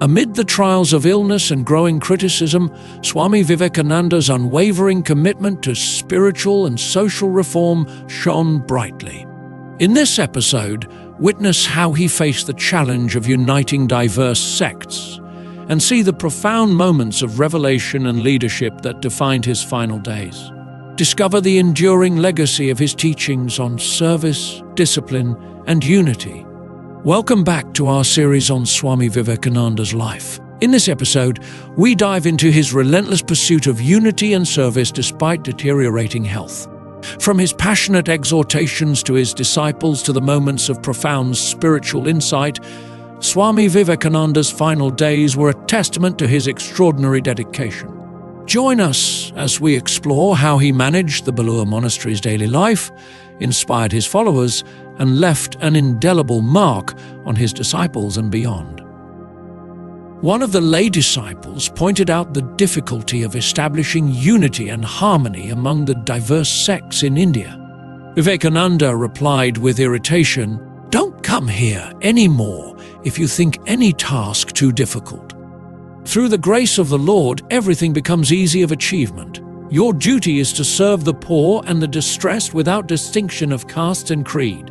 Amid the trials of illness and growing criticism, Swami Vivekananda's unwavering commitment to spiritual and social reform shone brightly. In this episode, witness how he faced the challenge of uniting diverse sects and see the profound moments of revelation and leadership that defined his final days. Discover the enduring legacy of his teachings on service, discipline, and unity. Welcome back to our series on Swami Vivekananda's life. In this episode, we dive into his relentless pursuit of unity and service despite deteriorating health. From his passionate exhortations to his disciples to the moments of profound spiritual insight, Swami Vivekananda's final days were a testament to his extraordinary dedication. Join us as we explore how he managed the Belur monastery's daily life, inspired his followers, and left an indelible mark on his disciples and beyond. One of the lay disciples pointed out the difficulty of establishing unity and harmony among the diverse sects in India. Vivekananda replied with irritation, "Don't come here anymore if you think any task too difficult. Through the grace of the Lord, everything becomes easy of achievement. Your duty is to serve the poor and the distressed without distinction of caste and creed.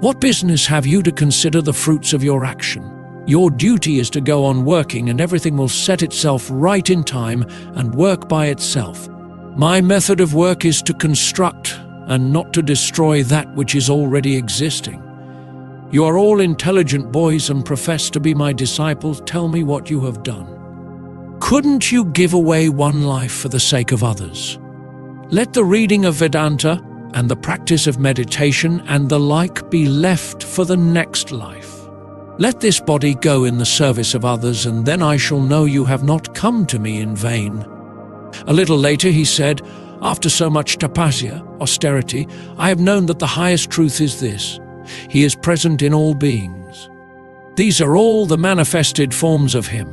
What business have you to consider the fruits of your action? Your duty is to go on working and everything will set itself right in time and work by itself. My method of work is to construct and not to destroy that which is already existing. You are all intelligent boys and profess to be my disciples. Tell me what you have done. Couldn't you give away one life for the sake of others? Let the reading of Vedanta and the practice of meditation and the like be left for the next life. Let this body go in the service of others, and then I shall know you have not come to me in vain." A little later he said, "After so much tapasya, austerity, I have known that the highest truth is this: He is present in all beings. These are all the manifested forms of Him.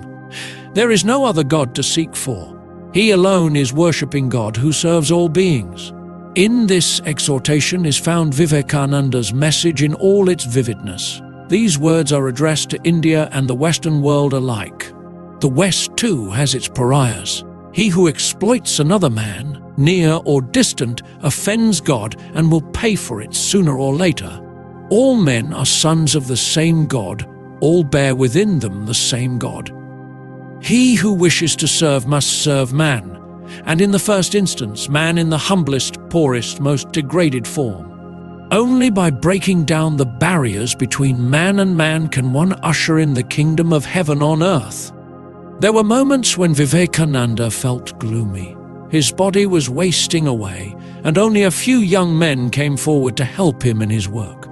There is no other God to seek for. He alone is worshipping God who serves all beings." In this exhortation is found Vivekananda's message in all its vividness. These words are addressed to India and the Western world alike. The West too has its pariahs. He who exploits another man, near or distant, offends God and will pay for it sooner or later. All men are sons of the same God, all bear within them the same God. He who wishes to serve must serve man, and in the first instance, man in the humblest, poorest, most degraded form. Only by breaking down the barriers between man and man can one usher in the kingdom of heaven on earth. There were moments when Vivekananda felt gloomy. His body was wasting away, and only a few young men came forward to help him in his work.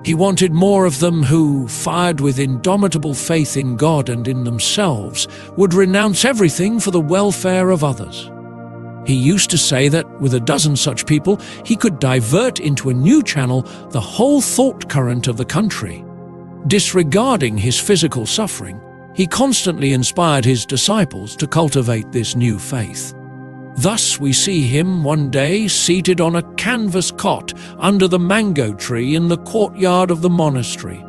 He wanted more of them who, fired with indomitable faith in God and in themselves, would renounce everything for the welfare of others. He used to say that with a dozen such people, he could divert into a new channel the whole thought current of the country. Disregarding his physical suffering, he constantly inspired his disciples to cultivate this new faith. Thus we see him one day seated on a canvas cot under the mango tree in the courtyard of the monastery.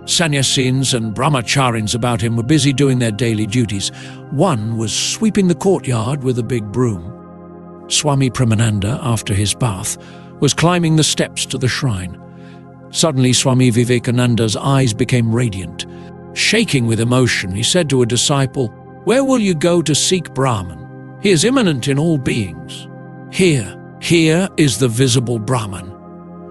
Sannyasins and brahmacharins about him were busy doing their daily duties. One was sweeping the courtyard with a big broom. Swami Premananda, after his bath, was climbing the steps to the shrine. Suddenly Swami Vivekananda's eyes became radiant. Shaking with emotion, he said to a disciple, "Where will you go to seek Brahman? He is immanent in all beings. Here is the visible Brahman.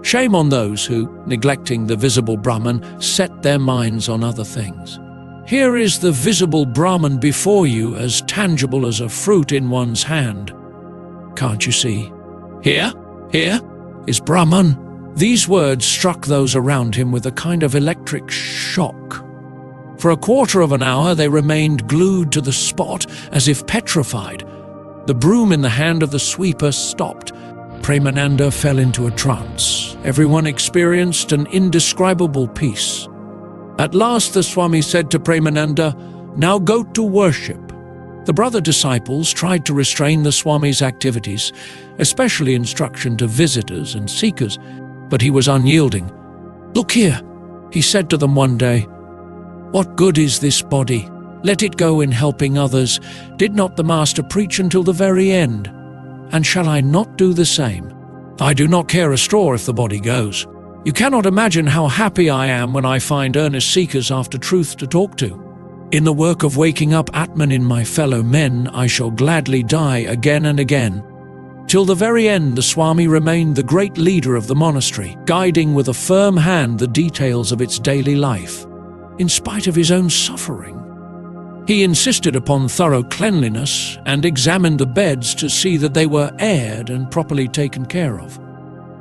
Shame on those who, neglecting the visible Brahman, set their minds on other things. Here is the visible Brahman before you, as tangible as a fruit in one's hand. Can't you see? Here is Brahman." These words struck those around him with a kind of electric shock. For a quarter of an hour they remained glued to the spot as if petrified. The broom in the hand of the sweeper stopped. Premananda fell into a trance. Everyone experienced an indescribable peace. At last the Swami said to Premananda, "Now go to worship." The brother disciples tried to restrain the Swami's activities, especially instruction to visitors and seekers, but he was unyielding. "Look here," he said to them one day. "What good is this body? Let it go in helping others. Did not the Master preach until the very end? And shall I not do the same? I do not care a straw if the body goes. You cannot imagine how happy I am when I find earnest seekers after truth to talk to. In the work of waking up Atman in my fellow men, I shall gladly die again and again. Till the very end, the Swami remained the great leader of the monastery, guiding with a firm hand the details of its daily life, in spite of his own suffering. He insisted upon thorough cleanliness and examined the beds to see that they were aired and properly taken care of.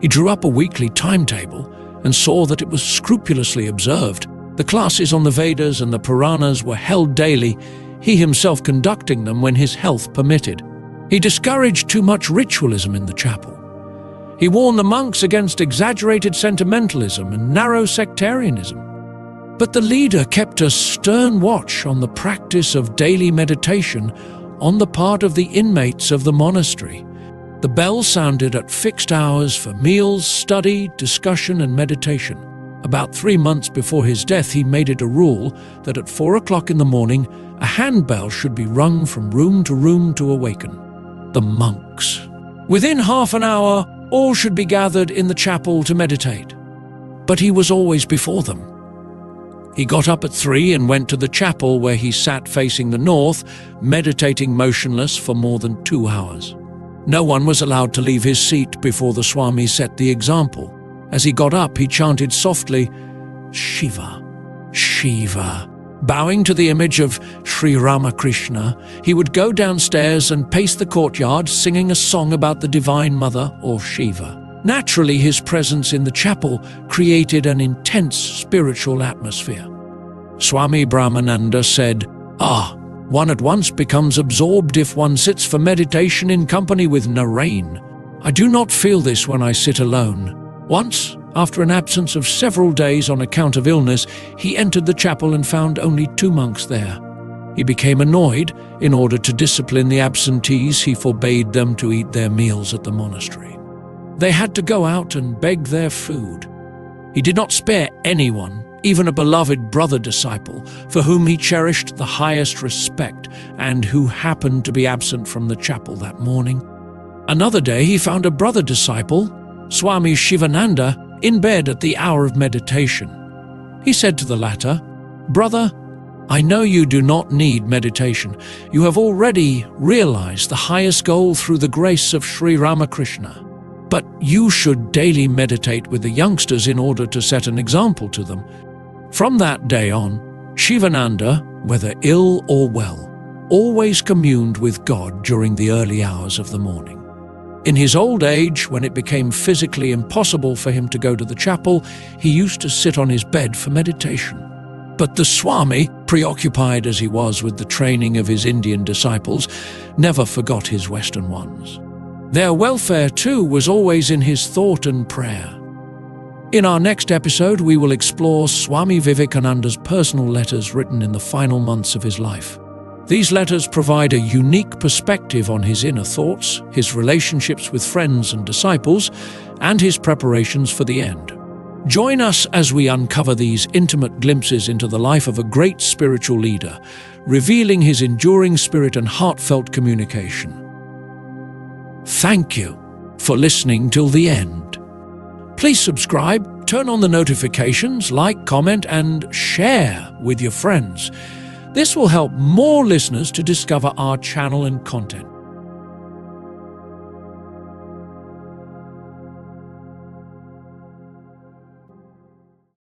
He drew up a weekly timetable and saw that it was scrupulously observed. The classes on the Vedas and the Puranas were held daily, he himself conducting them when his health permitted. He discouraged too much ritualism in the chapel. He warned the monks against exaggerated sentimentalism and narrow sectarianism. But the leader kept a stern watch on the practice of daily meditation on the part of the inmates of the monastery. The bell sounded at fixed hours for meals, study, discussion, and meditation. About 3 months before his death, he made it a rule that at 4 o'clock in the morning, a handbell should be rung from room to awaken the monks. Within half an hour, all should be gathered in the chapel to meditate. But he was always before them. He got up at 3 and went to the chapel, where he sat facing the north, meditating motionless for more than 2 hours. No one was allowed to leave his seat before the Swami set the example. As he got up, he chanted softly, "Shiva, Shiva." Bowing to the image of Sri Ramakrishna, he would go downstairs and pace the courtyard, singing a song about the Divine Mother, or Shiva. Naturally, his presence in the chapel created an intense spiritual atmosphere. Swami Brahmananda said, one at once becomes absorbed if one sits for meditation in company with Narain. I do not feel this when I sit alone. Once, after an absence of several days on account of illness, he entered the chapel and found only 2 monks there. He became annoyed. In order to discipline the absentees, he forbade them to eat their meals at the monastery. They had to go out and beg their food. He did not spare anyone, even a beloved brother disciple, for whom he cherished the highest respect and who happened to be absent from the chapel that morning. Another day he found a brother disciple, Swami Shivananda, in bed at the hour of meditation. He said to the latter, "Brother, I know you do not need meditation. You have already realized the highest goal through the grace of Sri Ramakrishna. But you should daily meditate with the youngsters in order to set an example to them." From that day on, Shivananda, whether ill or well, always communed with God during the early hours of the morning. In his old age, when it became physically impossible for him to go to the chapel, he used to sit on his bed for meditation. But the Swami, preoccupied as he was with the training of his Indian disciples, never forgot his Western ones. Their welfare, too, was always in his thought and prayer. In our next episode, we will explore Swami Vivekananda's personal letters written in the final months of his life. These letters provide a unique perspective on his inner thoughts, his relationships with friends and disciples, and his preparations for the end. Join us as we uncover these intimate glimpses into the life of a great spiritual leader, revealing his enduring spirit and heartfelt communication. Thank you for listening till the end. Please subscribe, turn on the notifications, like, comment, and share with your friends. This will help more listeners to discover our channel and content.